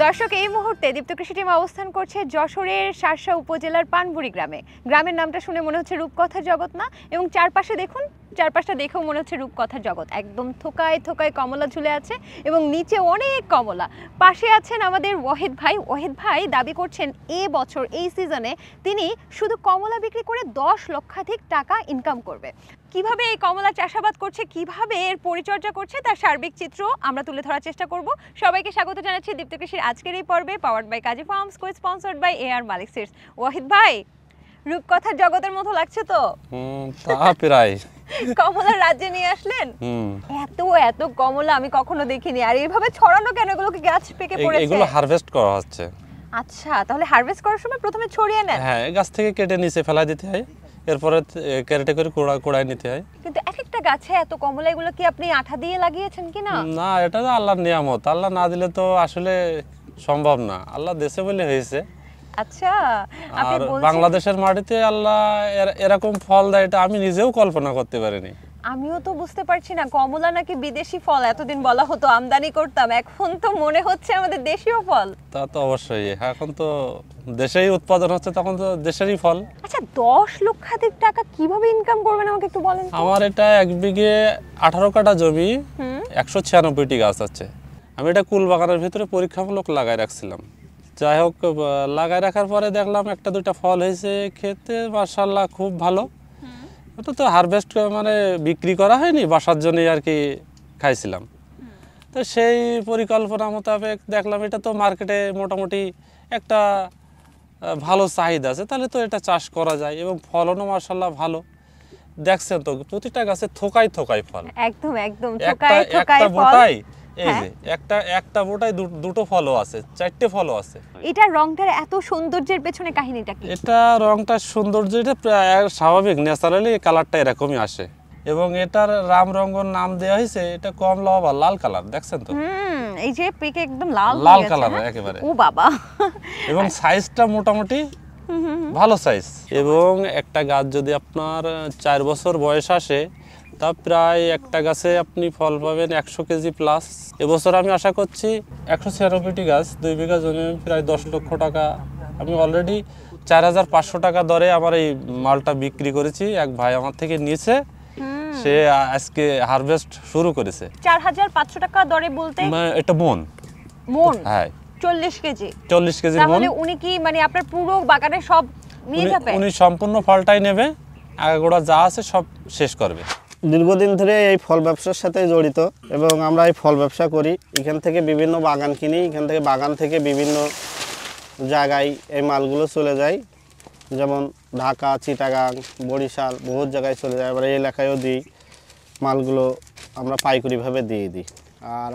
দর্শক, এই মুহূর্তে দীপ্ত কৃষি টিম অবস্থান করছে যশোরের শার্শা উপজেলার পানবুড়ি গ্রামে। গ্রামের নামটা শুনে মনে হচ্ছে রূপকথার জগৎ না? এবং চারপাশে দেখুন, চারপাশটা দেখেও মনে হচ্ছে রূপকথার জগৎ। একদম থোকায় থোকায় কমলা ঝুলে আছে এবং নিচে অনেক কমলা। পাশে আছেন আমাদের ওয়াহিদ ভাই। ওয়াহিদ ভাই দাবি করছেন বছর এই সিজনে তিনি শুধু কমলা বিক্রি করে 10 লক্ষাধিক টাকা ইনকাম করবে। কিভাবে এই কমলা চাষাবাদ করছে, কিভাবে এর পরিচর্যা করছে, তার সার্বিক চিত্র আমরা তুলে ধরার চেষ্টা করব। সবাইকে স্বাগত জানাচ্ছি দীপ্ত কৃষির আজকের এই পর্বে, powered by Kazi farms, co sponsored by AR Malik seeds. Wahid ভাই, রূপকথার জগতের মতো লাগছে তো? তা প্রায় কমলার রাজ্যে নিয়ে আসলেন। এত এত কমলা আমি কখনো দেখিনি। আর এইভাবে ছড়ানো কেন? এগুলোকে গাছ পেকে পড়েছে? এগুলো হারভেস্ট করা হচ্ছে। আচ্ছা, তাহলে হারভেস্ট করার সময় প্রথমে ছড়িয়ে নেন? হ্যাঁ, গাছ থেকে কেটে নিচে ফেলা দিতে হয়, এরপরে ক্যারেটে করে কুড়ায় নিতে হয়। কিন্তু এক একটা গাছে এত কমলা, এগুলো কি আপনি আঠা দিয়ে লাগিয়েছেন কিনা? না, এটা তো আল্লাহর নিয়ামত। আল্লাহ না দিলে তো আসলে সম্ভব না। আল্লাহ দেশে বলে হয়েছে। আচ্ছা, আর বাংলাদেশের মাটিতে আল্লাহ এরকম ফল দেয়, এটা আমি নিজেও কল্পনা করতে পারিনি। আমিও তো বুঝতে পারছি না, কমলা নাকি বিদেশি ফল, এতদিন বলা হতো আমদানি করতাম, এখন তো মনে হচ্ছে আমাদের দেশীয় ফল। তা তো অবশ্যই, এখন তো দেশেই উৎপাদন হচ্ছে, তখন তো দেশেরই ফল। আচ্ছা, 10 লক্ষাধিক টাকা কিভাবে ইনকাম করবেন আমাকে একটু বলেন। আমার এটা 1 বিঘে 18 কাঠা জমি, 196টি গাছ আছে। আমি এটা কুল বাগানের ভিতরে পরীক্ষামূলক লাগাই রাখছিলাম। যাই হোক, লাগাই রাখার পরে দেখলাম একটা দুইটা ফল হয়েছে, খেতে মাশাআল্লাহ খুব ভালো। ওটা তো হারভেস্ট মানে বিক্রি করা হয়নি, বাসার জন্যই আর কি খাইছিলাম। তো সেই পরিকল্পনা মোতাবেক দেখলাম এটা তো মার্কেটে মোটামুটি একটা ভালো চাহিদা আছে, তাহলে তো এটা চাষ করা যায় এবং ফলনও মাশাআল্লাহ ভালো। দেখছেন তো প্রতিটা গাছে থোকায় থোকায় ফল, একদম একদম থোকায় থোকায় ফল। এই যে একটা বোটায় দুটো ফলও আছে, 4টে ফলও আছে। এটা রংটার এত সৌন্দর্যের পেছনে কাহিনীটা কি? এটা রংটা সৌন্দর্য, এটা স্বাভাবিক, ন্যাচারালি কালারটা এরকমই আসে। এবং এটার রামরঙ্গন নাম দেওয়া হয়েছে, এটা কমলা বা লাল কালার, দেখছেন তো? এই যে পেকে একদম লাল লাল কালার একেবারে। ও বাবা! এবং সাইজটা মোটামুটি ভালো সাইজ। এবং একটা গাছ যদি আপনার 4 বছর বয়স আসে, তা প্রায় একটা গাছে আপনি ফল পাবেন 100 কেজি প্লাস। এবছর আমি আশা করছি 196টি গাছ, 2 বিঘা জমি, প্রায় 10 লক্ষ টাকা। আমি অলরেডি 4500 টাকা দরে আমার এই মালটা বিক্রি করেছি। এক ভাই আমার থেকে নিয়েছে, সে আজকে হারভেস্ট শুরু করেছে। 4500 টাকা দরে বলতে এটা মন। হ্যাঁ, 40 কেজি। 40 কেজি মন। তাহলে উনি কি মানে আপনার পুরো বাগানে সব নিয়ে যাবে? উনি সম্পূর্ণ ফলটাই নেবে, আগাগোড়া যা আছে সব শেষ করবে। দীর্ঘদিন ধরে এই ফল ব্যবসার সাথে জড়িত এবং আমরা এই ফল ব্যবসা করি। এখান থেকে বিভিন্ন বাগান কিনি, এখান থেকে বাগান থেকে বিভিন্ন জায়গায় এই মালগুলো চলে যায়, যেমন ঢাকা, চিটাগাং, বরিশাল, বহুত জায়গায় চলে যায়। আবার এই এলাকায়ও দিই, মালগুলো আমরা পাইকারিভাবে দিয়ে দিই। আর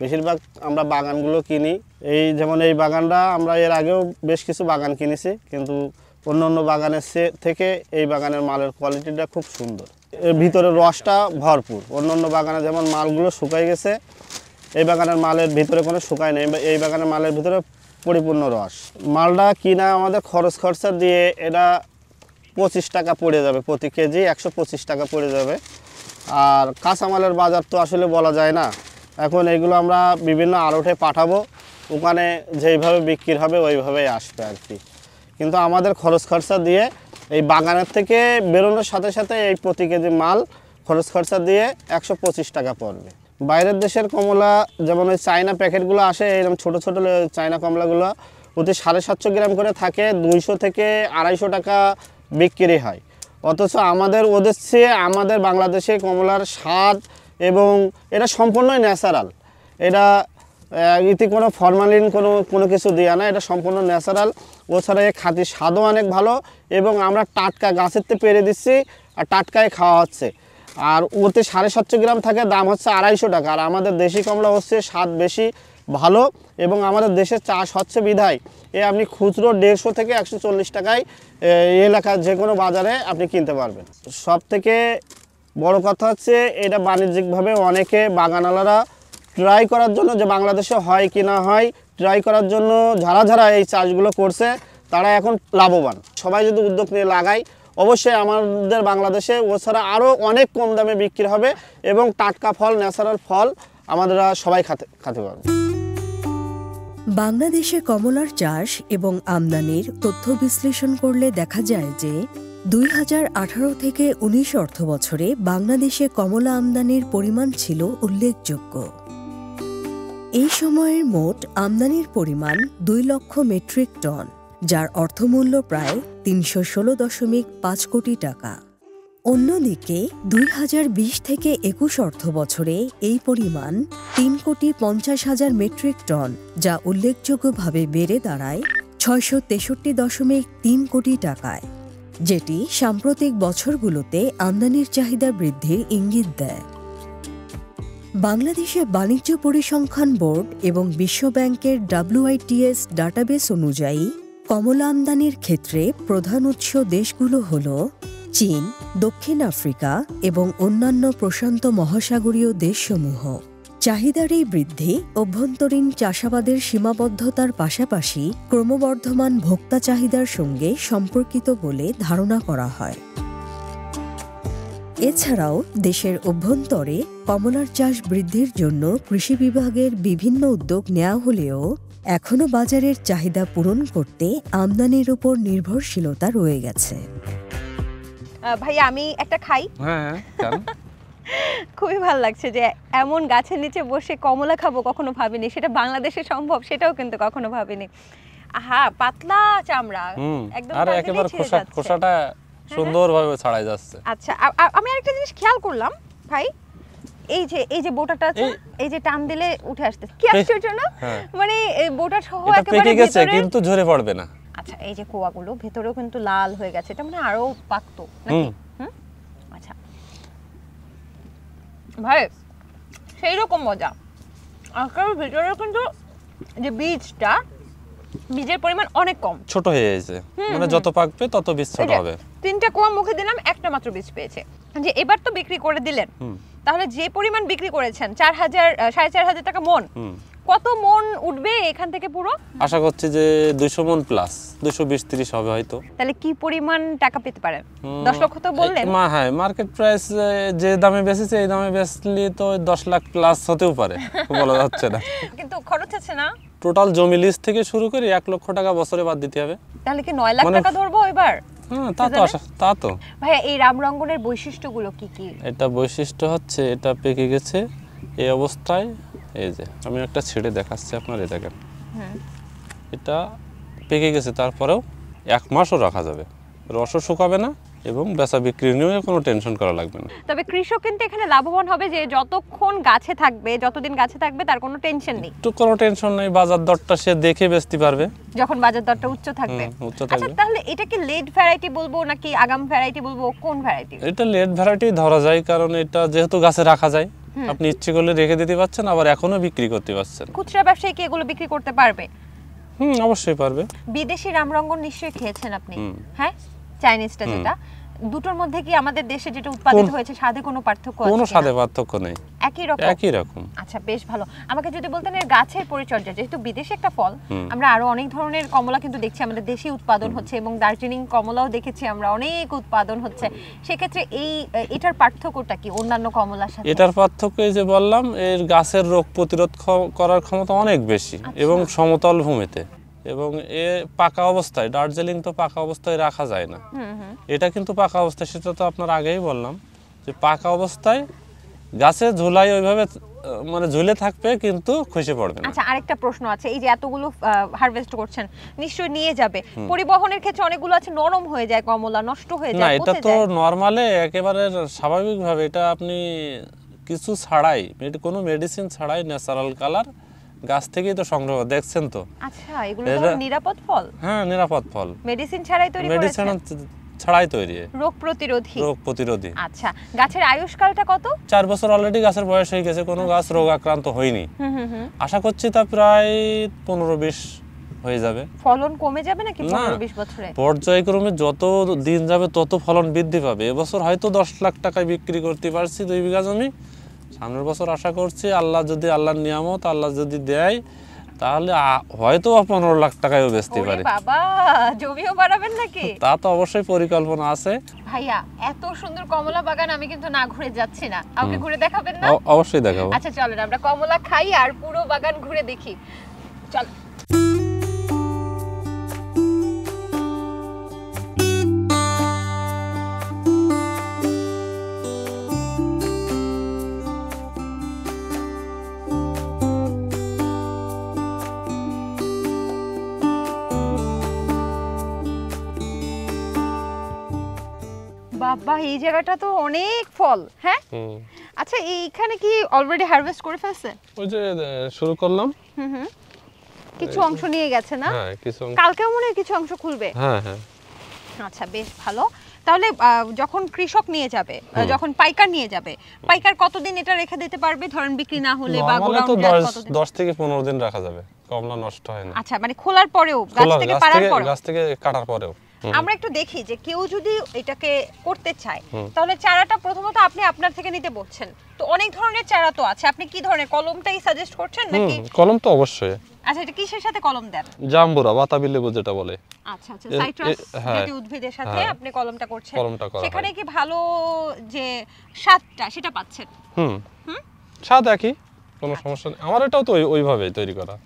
বেশিরভাগ আমরা বাগানগুলো কিনি। এই যেমন এই বাগানটা আমরা এর আগেও বেশ কিছু বাগান কিনেছি, কিন্তু অন্য অন্য বাগানের থেকে এই বাগানের মালের কোয়ালিটিটা খুব সুন্দর। এর ভিতরে রসটা ভরপুর। অন্য অন্য বাগানে যেমন মালগুলো শুকাই গেছে, এই বাগানের মালের ভিতরে কোনো শুকায় নেই। এই বাগানের মালের ভিতরে পরিপূর্ণ রস। মালটা কিনা আমাদের খরচ খরচা দিয়ে এটা 25 টাকা পড়ে যাবে, প্রতি কেজি 125 টাকা পড়ে যাবে। আর কাঁচামালের বাজার তো আসলে বলা যায় না। এখন এগুলো আমরা বিভিন্ন আড়তে পাঠাবো, ওখানে যেইভাবে বিক্রি হবে ওইভাবেই আসবে আর কি। কিন্তু আমাদের খরচ খরচা দিয়ে এই বাগানের থেকে বেরোনোর সাথে সাথে এই প্রতি কেজি মাল খরচ খরচা দিয়ে 125 টাকা পড়বে। বাইরের দেশের কমলা যেমন ওই চায়না প্যাকেটগুলো আসে, এরকম ছোটো ছোটো চায়না কমলাগুলো, ওতে 750 গ্রাম করে থাকে, 200 থেকে 250 টাকা বিক্রি হয়। অথচ ওদের চেয়ে আমাদের বাংলাদেশে কমলার স্বাদ এবং এটা সম্পূর্ণই ন্যাচারাল। এটা এতে কোনো ফরমালিন কোনো কিছু দেওয়া না, এটা সম্পূর্ণ ন্যাচারাল। ওছাড়া এই খাঁটি স্বাদও অনেক ভালো এবং আমরা টাটকা গাছের থেকে পেরে দিচ্ছি আর টাটকায় খাওয়া হচ্ছে। আর ওতে 750 গ্রাম থাকে, দাম হচ্ছে 250 টাকা। আর আমাদের দেশি কমলা হচ্ছে স্বাদ বেশি ভালো এবং আমাদের দেশের চাষ হচ্ছে বিধায় আপনি খুচরো 150 থেকে 140 টাকায় এলাকার যে কোনো বাজারে আপনি কিনতে পারবেন। সব থেকে বড় কথা হচ্ছে এটা বাণিজ্যিকভাবে অনেকে বাগানওয়ালারা ট্রাই করার জন্য, যে বাংলাদেশে হয় কি না হয় ট্রাই করার জন্য যারা এই চাষগুলো করছে তারা এখন লাভবান। সবাই যদি উদ্যোগ নিয়ে লাগায়, অবশ্যই আমাদের বাংলাদেশে ওছাড়া আরও অনেক কম দামে বিক্রি হবে এবং টাটকা ফল, ন্যাচারাল ফল আমাদের সবাই খেতে পারবে। বাংলাদেশে কমলার চাষ এবং আমদানির তথ্য বিশ্লেষণ করলে দেখা যায় যে 2018 থেকে 19 অর্থবছরে বাংলাদেশে কমলা আমদানির পরিমাণ ছিল উল্লেখযোগ্য। এই সময়ের মোট আমদানির পরিমাণ 2 লক্ষ মেট্রিক টন, যার অর্থমূল্য প্রায় 316.5 কোটি টাকা। অন্যদিকে 2020 থেকে 21 অর্থবছরে এই পরিমাণ 3,50,000 মেট্রিক টন, যা উল্লেখযোগ্যভাবে বেড়ে দাঁড়ায় 663.3 কোটি টাকায়, যেটি সাম্প্রতিক বছরগুলোতে আমদানির চাহিদা বৃদ্ধির ইঙ্গিত দেয়। বাংলাদেশে বাণিজ্য পরিসংখ্যান বোর্ড এবং বিশ্বব্যাংকের WITS ডাটাবেস অনুযায়ী কমলা আমদানির ক্ষেত্রে প্রধান উৎস দেশগুলো হল চীন, দক্ষিণ আফ্রিকা এবং অন্যান্য প্রশান্ত মহাসাগরীয় দেশসমূহ। চাহিদার এই বৃদ্ধি অভ্যন্তরীণ চাষাবাদের সীমাবদ্ধতার পাশাপাশি ক্রমবর্ধমান ভোক্তা চাহিদার সঙ্গে সম্পর্কিত বলে ধারণা করা হয়। এছাড়াও দেশের অভ্যন্তরে কমলার চাষ বৃদ্ধির জন্য কৃষি বিভাগের বিভিন্ন উদ্যোগ নেওয়া হলেও এখনও বাজারের চাহিদা পূরণ করতে আমদানির উপর নির্ভরশীলতা রয়ে গেছে। ভাই আমি একটা খাই। হ্যাঁ, খুবই ভালো লাগছে যে এমন গাছের নিচে বসে কমলা খাবো, কখনো ভাবিনি। সেটা বাংলাদেশে সম্ভব, সেটাও কিন্তু কখনো ভাবিনি। আহা, পাতলা চামড়া, একদম আর একেবারে খোসাটা সুন্দরভাবে ছাড়াই যাচ্ছে। আচ্ছা, আমি আরেকটা জিনিস খেয়াল করলাম ভাই, এই যে বোটাটা আছে, এই যে টান দিলে উঠে আসছে, কি আশ্চর্য না? মানে এই বোটা সহ একেবারে পেকে গেছে কিন্তু ঝরে পড়বে না। আচ্ছা, এই যে কোয়াগুলো ভেতরেও কিন্তু লাল হয়ে গেছে, এটা মানে আরো পাকতো নাকি? আচ্ছা ভাই, সেই রকম মজা। আর ভেতরে কিন্তু যে বীজের পরিমাণ অনেক কম, ছোট হয়ে গেছে, মানে যত পাকবে তত বীজ ছোট হবে। 3টা কোয়া মুখে দিলাম, একটা মাত্র বীজ পেয়েছে। যে এবার তো বিক্রি করে দিলেন, তাহলে যে পরিমাণ বিক্রি করেছেন 4,000-4,500 টাকা মন, কত মন উঠবে এখান থেকে পুরো? আশা করছি যে 200 মন প্লাস, 220-30 হবে হয়তো। তাহলে কি পরিমাণ টাকা পেতে পারেন? 10 লক্ষ তো বললেন। হ্যাঁ, মার্কেট প্রাইস যে দামে বেচেছে এই দামে বেচলে তো 10 লাখ প্লাস হতেও পারে, বলা যাচ্ছে না। কিন্তু খরচ আছে না? টোটাল জমি লিজ থেকে শুরু করে 1 লক্ষ টাকা বছরে বাদ দিতে হবে। তাহলে কি 9 লাখ টাকা ধরবো এবার? হ্যাঁ, তা তো। ভাইয়া, এই রামরঙ্গনের বৈশিষ্ট্যগুলো কি কি? এটা বৈশিষ্ট্য হচ্ছে এটা পেকে গেছে এই অবস্থায়। এই যে আমি একটা ছেড়ে দেখাচ্ছি আপনার, এই দেখেন, এটা পেকে গেছে, তারপরেও 1 মাসও রাখা যাবে, রসও শুকাবে না এবং বেচা বিক্রি নিয়ে কোনো টেনশন করা লাগবে না। তবে কৃষক কিন্তু এখানে লাভবান হবে যে যতক্ষণ গাছে থাকবে, যতদিন গাছে থাকবে তার কোনো টেনশন নেই। তো কোনো টেনশন নেই, বাজার দরটা সে দেখে বেচতে পারবে যখন বাজার দরটা উচ্চ থাকবে। আচ্ছা, তাহলে এটা কি লেট ভ্যারাইটি বলবো নাকি আগাম ভ্যারাইটি বলবো, কোন ভ্যারাইটি? এটা লেট ভ্যারাইটি ধরা যায়, কারণ এটা যেহেতু গাছে রাখা যায়, আপনি ইচ্ছে করলে রেখে দিতে পারছেন, আবার এখনো বিক্রি করতে পারছেন। খুচরা ব্যবসায়ী কি এগুলো বিক্রি করতে পারবে? অবশ্যই পারবে। বিদেশি রামরঙ্গন নিশ্চয়ই খেয়েছেন আপনি, হ্যাঁ? চাইনিজটা যেটা, দুটোর মধ্যে কি আমাদের দেশে যেটা উৎপাদিত হয়েছে স্বাদে কোনো পার্থক্য আছে? কোনো স্বাদে পার্থক্য নেই, একই রকম। আচ্ছা, বেশ ভালো। আমাকে যদি বলতেন এর গাছের পরিচর্যা, যেহেতু বিদেশে একটা ফল, আমরা আরো অনেক ধরনের কমলা কিন্তু দেখছি আমাদের দেশে উৎপাদন হচ্ছে, এবং দার্জিলিং কমলাও দেখেছি আমরা, অনেক উৎপাদন হচ্ছে। সেক্ষেত্রে এটার পার্থক্যটা কি অন্যান্য কমলার সাথে? এটার পার্থক্য এই যে বললাম, এর গাছের রোগ প্রতিরোধ করার ক্ষমতা অনেক বেশি এবং সমতল ভূমিতে, এবং এ পাকা অবস্থায়, দার্জিলিং তো পাকা অবস্থায় রাখা যায় না, এটা কিন্তু পাকা অবস্থায়, সেটা তো আপনার আগেই বললাম যে পাকা অবস্থায় গাছে ঝুলাই ওইভাবে মানে ঝুলে থাকবে কিন্তু খসে পড়বে না। আচ্ছা, আরেকটা প্রশ্ন আছে, এই যে এতগুলো হারভেস্ট করছেন, নিশ্চয়ই নিয়ে যাবে, পরিবহনের ক্ষেত্রে অনেকগুলো আছে নরম হয়ে যায়, কমলা নষ্ট হয়ে যায়, না এটা তো নরমালে একেবারে স্বাভাবিকভাবে, এটা আপনি কিছু ছাড়াই, কোনো মেডিসিন ছাড়াই ন্যাচারাল কালার গাছ থেকেই তো সংগ্রহ, দেখছেন তো। আচ্ছা, এগুলো তো নিরাপদ ফল? হ্যাঁ, নিরাপদ ফল, মেডিসিন ছাড়াই তৈরি করেছেন? মেডিসিন ছাড়াই তৈরি, রোগ প্রতিরোধী। আচ্ছা, গাছের আয়ুষ্কালটা কত? 4 বছর অলরেডি গাছের বয়স হয়ে গেছে, কোনো গাছ রোগ আক্রান্ত হয়নি। আশা করছি তা প্রায় 15-20 হয়ে যাবে। ফলন কমে যাবে নাকি 15-20 বছরে? পর্যায়ক্রমে যত দিন যাবে তত ফলন বৃদ্ধি পাবে। এবছর হয়তো 10 লাখ টাকায় বিক্রি করতে পারছি 2 বিঘা জমি, সামনের বছর আশা করছি আল্লাহর নিয়ামত, আল্লাহ যদি দেয় তাহলে হয়তো 15 লাখ টাকায়ও বেচতে পারে। বাবা, জমিও বাড়াবেন নাকি? তা তো অবশ্যই পরিকল্পনা আছে। ভাইয়া, এত সুন্দর কমলা বাগান আমি কিন্তু না ঘুরে যাচ্ছি না, আপনি ঘুরে দেখাবেন না? অবশ্যই দেখাবো। আচ্ছা চলেন আমরা কমলা খাই আর পুরো বাগান ঘুরে দেখি, চল। বাবা এই জায়গাটা তো অনেক ফল, হ্যাঁ? আচ্ছা এইখানে কি অলরেডি হারভেস্ট করে ফেলছে? ওই যে শুরু করলাম, কিছু অংশ নিয়ে গেছে না? হ্যাঁ কিছু কালকেও মনে হয় কিছু অংশ খুলবে। হ্যাঁ হ্যাঁ। আচ্ছা বেশ ভালো। তাহলে যখন কৃষক নিয়ে যাবে, যখন পাইকার নিয়ে যাবে, পাইকার কতদিন এটা রেখে দিতে পারবে ধরেন বিক্রি না হলে বা গোডাউন জাত কতদিন? 10 থেকে 15 দিন রাখা যাবে, কমলা নষ্ট হয় না। আচ্ছা মানে খোলার পরেও, গাছ থেকে পাড়ার পরেও, গাছ থেকে কাটার পরেও। আমরা একটু দেখি যে কেউ যদি এটাকে করতে চায় তাহলে চারাটা প্রথমত আপনি আপনার থেকে নিতে বলছেন, তো অনেক ধরনের চারা তো আছে, আপনি কি ধরনের কলমটাই সাজেস্ট করছেন নাকি? কলম তো অবশ্যই। আচ্ছা এটা কিসের সাথে কলম দেন? জাম্বুরা বাতাবি লেবু যেটা বলে। আচ্ছা আচ্ছা সাইট্রাস জাতীয় উদ্ভিদের সাথে আপনি কলমটা করছেন, সেখানে কি ভালো যে স্বাদটা সেটা পাচ্ছেন? স্বাদ একই, কোনো সমস্যা নেই। আমার এটাও তো ওইভাবেই তৈরি করা।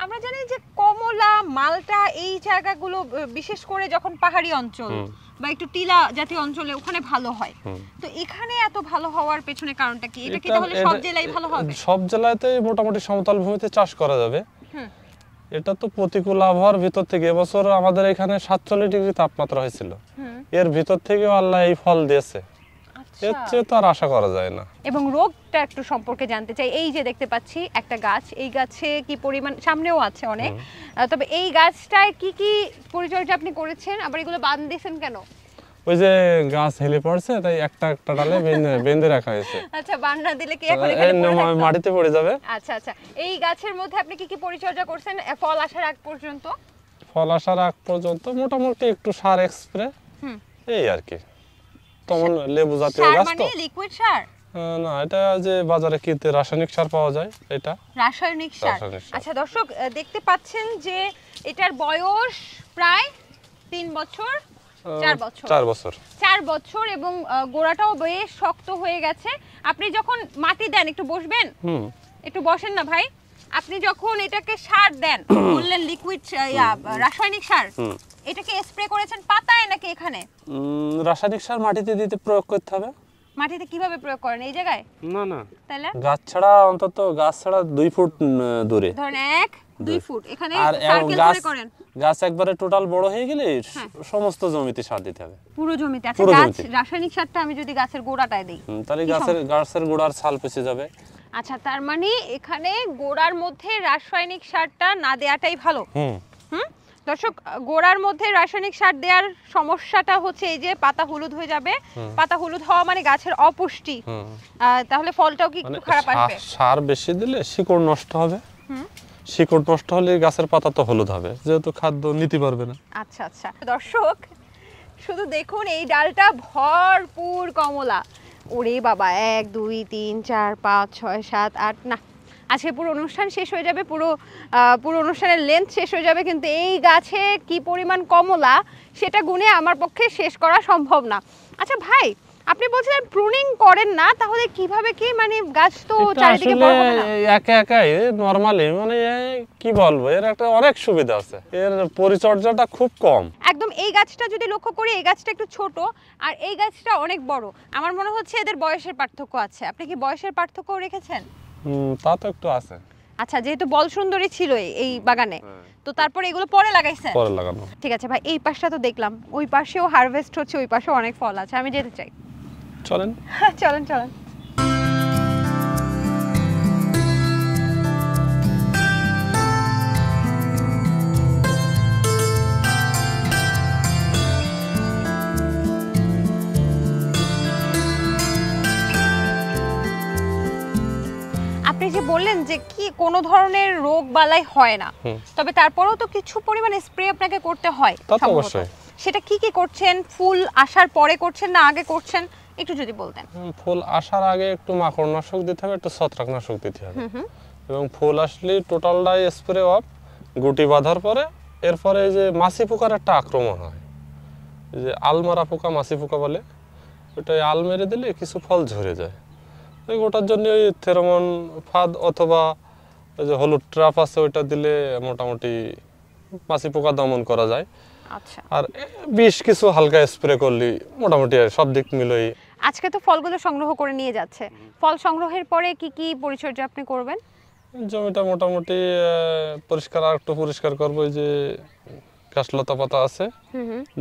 আমরা জানি যে কমলা, মালটা এই জায়গাগুলো বিশেষ করে যখন পাহাড়ি অঞ্চল বা একটু টিলা জাতীয় অঞ্চলে ওখানে ভালো হয়, তো এখানে এত ভালো হওয়ার পেছনে কারণটা কি? এটা কি তাহলে সব জেলায় ভালো হবে? সব জেলাতেই মোটামুটি সমতল ভূমিতে চাষ করা যাবে। এটা তো প্রতিকূল আবহাওয়ার ভিতর থেকে, এবছর আমাদের এখানে 47 ডিগ্রি তাপমাত্রা হয়েছিল, এর ভিতর থেকে আল্লাহ এই ফল দিয়েছে, এর চেয়ে তো আর আশা করা যায় না। এবং রোগটা একটু সম্পর্কে জানতে চাই। এই যে দেখতে পাচ্ছি একটা গাছ, এই গাছে কি পরিমাণ, সামনেও আছে অনেক, তবে এই গাছটায় কি কি পরিচর্যা আপনি করেছেন, আবার এগুলো বাঁধ দিয়েছেন কেন? ওই যে গাছ হেলে পড়ছে তাই একটা একটা ডালে বেঁধে রাখা হয়েছে। আচ্ছা বাঁধ না দিলে কি এখন এখানে পড়ে থাকবে? মাটিতে পড়ে যাবে। আচ্ছা আচ্ছা এই গাছের মধ্যে আপনি কি কি পরিচর্যা করছেন ফল আসার আগ পর্যন্ত? ফল আসার আগ পর্যন্ত মোটামুটি একটু সার স্প্রে, এই আর কি। তেমন লেবু জাতীয় গাছ তো, মানে লিকুইড সার না, এটা যে বাজারে কিনতে রাসায়নিক সার পাওয়া যায়, এটা রাসায়নিক সার। আচ্ছা দর্শক দেখতে পাচ্ছেন যে এটার বয়স প্রায় 3 বছর 4 বছর এবং গোড়াটাও বেশ শক্ত হয়ে গেছে। আপনি যখন মাটি দেন, একটু বসবেন, একটু বসেন না ভাই, আপনি যখন এটাকে সার দেন বললেন লিকুইড রাসায়নিক সার, এটাকে স্প্রে করেছেন পাতায় নাকি এখানে? রাসায়নিক সার মাটিতে দিতে প্রয়োগ করতে হবে। মাটিতে কিভাবে প্রয়োগ করেন এই জায়গায়? না না, তাহলে গাছ ছাড়া অন্তত গাছ ছাড়া 2 ফুট দূরে, ধরেন 1-2 ফুট এখানে আর সার্কেল করে করেন। গাছ একবারে টোটাল বড় হয়ে গেলে সমস্ত জমিতে সার দিতে হবে, পুরো জমিতে। আচ্ছা গাছ রাসায়নিক সারটা আমি যদি গাছের গোড়াটায় দেই তাহলে গাছের গোড়ার ছাল পচে যাবে। আচ্ছা তার মানে এখানে গোড়ার মধ্যে রাসায়নিক সারটা না দেওয়াটাই ভালো। দর্শক গোড়ার মধ্যে রাসায়নিক সার দেওয়ার সমস্যাটা হচ্ছে এই যে পাতা হলুদ হয়ে যাবে, পাতা হলুদ হওয়া মানে গাছের অপুষ্টি, তাহলে ফলটাও কি একটু খারাপ আসবে? সার বেশি দিলে শিকড় নষ্ট হবে, শিকড় নষ্ট হলে গাছের পাতা তো হলুদ হবে, যেহেতু খাদ্য নিতে পারবে না। আচ্ছা আচ্ছা দর্শক শুধু দেখুন এই ডালটা ভরপুর কমলা, ওরে বাবা 1 2 3 4 5 6 7 8, না আজকে পুরো অনুষ্ঠান শেষ হয়ে যাবে, পুরো অনুষ্ঠানের লেন্থ শেষ হয়ে যাবে, কিন্তু এই গাছে কি পরিমাণ কমলা সেটা গুনে আমার পক্ষে শেষ করা সম্ভব না। আচ্ছা ভাই আপনি বলছিলেন প্রুনিং করেন না, তাহলে কিভাবে কি মানে গাছ তো চারিদিকে বড় হবে না? একা একাই নরমালি মানে কি বলবো, এর একটা অনেক সুবিধা আছে, এর পরিচর্যাটা খুব কম। একদম এই গাছটা যদি লক্ষ্য করি, এই গাছটা একটু ছোট আর এই গাছটা অনেক বড়, আমার মনে হচ্ছে এদের বয়সের পার্থক্য আছে। আপনি কি বয়সের পার্থক্য রেখেছেন? তা তো একটু আছে। আচ্ছা যেহেতু বল সুন্দরী ছিল এই বাগানে, তো তারপরে এগুলো পরে লাগাইছেন? পরে লাগানো। ঠিক আছে ভাই, এই পাশটা তো দেখলাম, ওই পাশেও হারভেস্ট হচ্ছে, ওই পাশেও অনেক ফল আছে, আমি যেতে চাই। চলেন চলেন চলেন। আপনি যে বললেন যে কি কোনো ধরনের রোগ বালাই হয় না, তবে তারপরেও তো কিছু পরিমাণ স্প্রে আপনাকে করতে হয়। অবশ্যই। সেটা কি কি করছেন? ফুল আসার পরে করছেন না আগে করছেন, একটু যদি বলতেন। ফুল আসার আগে একটু মাকড়নাশক দিতে হবে, একটু ছত্রাকনাশক দিতে হবে, এবং ফুল আসলে টোটালটাই স্প্রে অফ। গুটি বাঁধার পরে এরপরে যে মাছি পোকার একটা আক্রমণ হয়, যে আলমারা পোকা মাছি পোকা বলে, ওটা আল মেরে দিলে কিছু ফল ঝরে যায়। ওটার জন্য ওই ফেরোমন ফাঁদ অথবা ওই যে হলুদ ট্রাপ আছে, ওইটা দিলে মোটামুটি মাছি পোকা দমন করা যায়। আচ্ছা, আর বেশ কিছু হালকা স্প্রে করলে মোটামুটি সব দিক মিলই। আজকে তো ফলগুলো সংগ্রহ করে নিয়ে যাচ্ছে, ফল সংগ্রহের পরে কি কি পরিচর্যা আপনি করবেন? জমিটা মোটামুটি পরিষ্কার, আর একটু পরিষ্কার করবো, যে গাছলতা পাতা আছে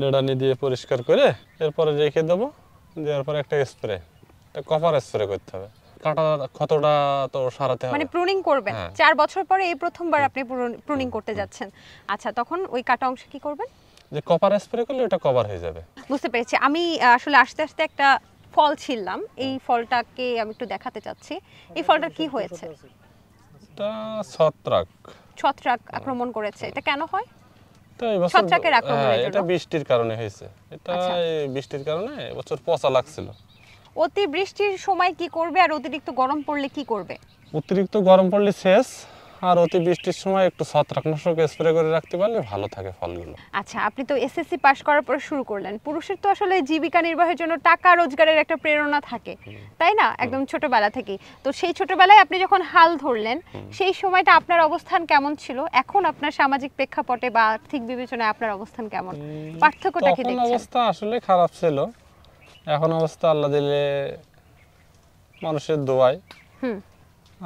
নেড়ানি দিয়ে পরিষ্কার করে এরপরে রেখে দেবো। দেওয়ার পরে একটা স্প্রে, কপার স্প্রে করতে হবে। কাটা ক্ষতটা তো সারাতে হবে, মানে প্রুনিং করবেন। হ্যাঁ। 4 বছর পরে এই প্রথমবার আপনি প্রুনিং করতে যাচ্ছেন। আচ্ছা, তখন ওই কাটা অংশ কি করবেন? যে কপার স্প্রে করলে ওটা কভার হয়ে যাবে। বুঝতে পেরেছি। আমি আসলে আস্তে আস্তে একটা ফল ছিললাম, এই ফলটাকে আমি একটু দেখাতে চাচ্ছি। এই ফলটার কি হয়েছে? এটা ছত্রাক আক্রমণ করেছে। এটা কেন হয়? তো এই বছর ছত্রাকের আক্রমণের জন্য? এটা বৃষ্টির কারণে হয়েছে। এটা আচ্ছা। এই বৃষ্টির কারণে এবছর পচা লাগছিল। অতি বৃষ্টির সময় কি করবে আর অতিরিক্ত গরম পড়লে কি করবে? অতিরিক্ত গরম পড়লে শেষ, আর অতি বৃষ্টির সময় একটু ছত্রাকনাশক স্প্রে করে রাখতে পারলে ভালো থাকে ফলগুলো। আচ্ছা, আপনি তো এসএসসি পাস করার পর শুরু করলেন। পুরুষের তো আসলে জীবিকা নির্বাহের জন্য টাকা রোজগারের একটা প্রেরণা থাকে, তাই না? একদম ছোটবেলা থেকেই। তো সেই ছোটবেলায় আপনি যখন হাল ধরলেন, সেই সময়টা আপনার অবস্থান কেমন ছিল? এখন আপনার সামাজিক প্রেক্ষাপটে বা আর্থিক বিবেচনায় আপনার অবস্থান কেমন? পার্থক্যটা কি তখন দেখছেন? অবস্থা আসলে খারাপ ছিল, এখন অবস্থা আল্লাহ দিলে, মানুষের দোয়ায়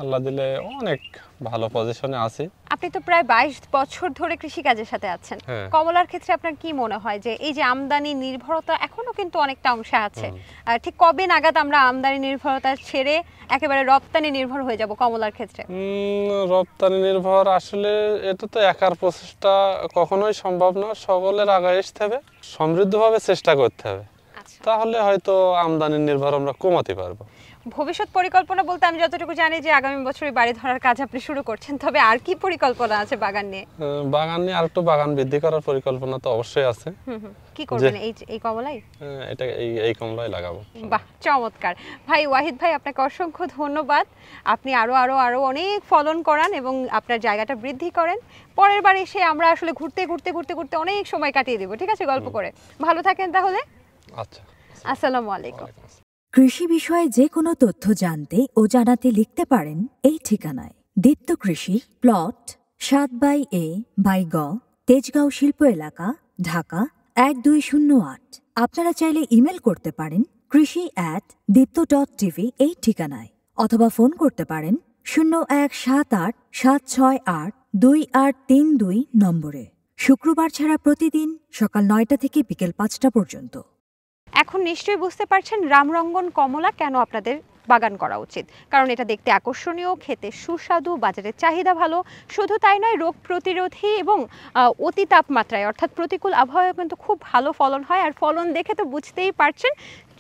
আল্লাহ দিলে অনেক ভালো পজিশনে আছি। আপনি তো প্রায় 22 বছর ধরে কৃষিকাজের সাথে আছেন। হ্যাঁ। কমলার ক্ষেত্রে আপনার কি মনে হয় যে এই যে আমদানি নির্ভরতা এখনো কিন্তু অনেকটা অংশে আছে, ঠিক কবে নাগাদ আমরা আমদানি নির্ভরতা ছেড়ে একেবারে রপ্তানি নির্ভর হয়ে যাব কমলার ক্ষেত্রে? রপ্তানি নির্ভর আসলে এটা তো একার প্রচেষ্টা কখনোই সম্ভব না, সকলের আগায় আসতে হবে, সমৃদ্ধভাবে চেষ্টা করতে হবে, তাহলে হয়তো আমদানি নির্ভর আমরা কমাতে পারবো। ভবিষ্যৎ পরিকল্পনা বলতে আমি যতটুকু জানি যে আগামী বছরই বাড়ি ধরার কাজ আপনি শুরু করছেন, তবে আর কি পরিকল্পনা আছে বাগান নিয়ে? বাগান নিয়ে আরেকটু বাগান বৃদ্ধি করার পরিকল্পনা তো অবশ্যই আছে। কি করবেন এই কমলাই? এটা এই কমলাই লাগাবো। বাহ, চমৎকার। ভাই ওয়াহিদ ভাই, আপনাকে অসংখ্য ধন্যবাদ। আপনি আরো অনেক ফলন করান এবং আপনার জায়গাটা বৃদ্ধি করেন। পরের বার এসে আমরা আসলে ঘুরতে অনেক সময় কাটিয়ে দেব, ঠিক আছে, গল্প করে। ভালো থাকেন তাহলে। আচ্ছা, আসসালামু আলাইকুম। কৃষি বিষয়ে যে কোনো তথ্য জানতে ও জানাতে লিখতে পারেন এই ঠিকানায়। দীপ্ত কৃষি, প্লট 7/A/গ, তেজগাঁও শিল্প এলাকা, ঢাকা 1208। আপনারা চাইলে ইমেল করতে পারেন krishi@dipto.tv এই ঠিকানায়, অথবা ফোন করতে পারেন 0178-768-2832 নম্বরে। শুক্রবার ছাড়া প্রতিদিন সকাল 9টা থেকে বিকেল 5টা পর্যন্ত। এখন নিশ্চয়ই বুঝতে পারছেন রামরঙ্গন কমলা কেন আপনাদের বাগান করা উচিত। কারণ এটা দেখতে আকর্ষণীয়, খেতে সুস্বাদু, বাজারের চাহিদা ভালো। শুধু তাই নয়, রোগ প্রতিরোধী এবং অতি তাপমাত্রায় অর্থাৎ প্রতিকূল আবহাওয়ায় কিন্তু খুব ভালো ফলন হয়। আর ফলন দেখে তো বুঝতেই পারছেন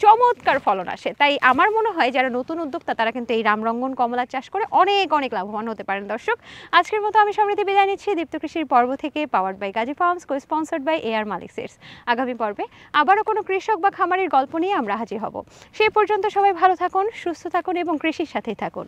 চমৎকার ফলন আসে। তাই আমার মনে হয় যারা নতুন উদ্যোক্তা তারা কিন্তু এই রামরঙ্গন কমলা চাষ করে অনেক লাভবান হতে পারেন। দর্শক, আজকের মতো আমি সমৃদ্ধি বিদায় নিচ্ছি দীপ্ত কৃষির পর্ব থেকে, powered by Gazi farms, co-sponsored by AR Malik seeds. আগামী পর্বে আবারও কোনো কৃষক বা খামারের গল্প নিয়ে আমরা হাজির হব। সেই পর্যন্ত সবাই ভালো থাকুন, সুস্থ থাকুন এবং কৃষির সাথেই থাকুন।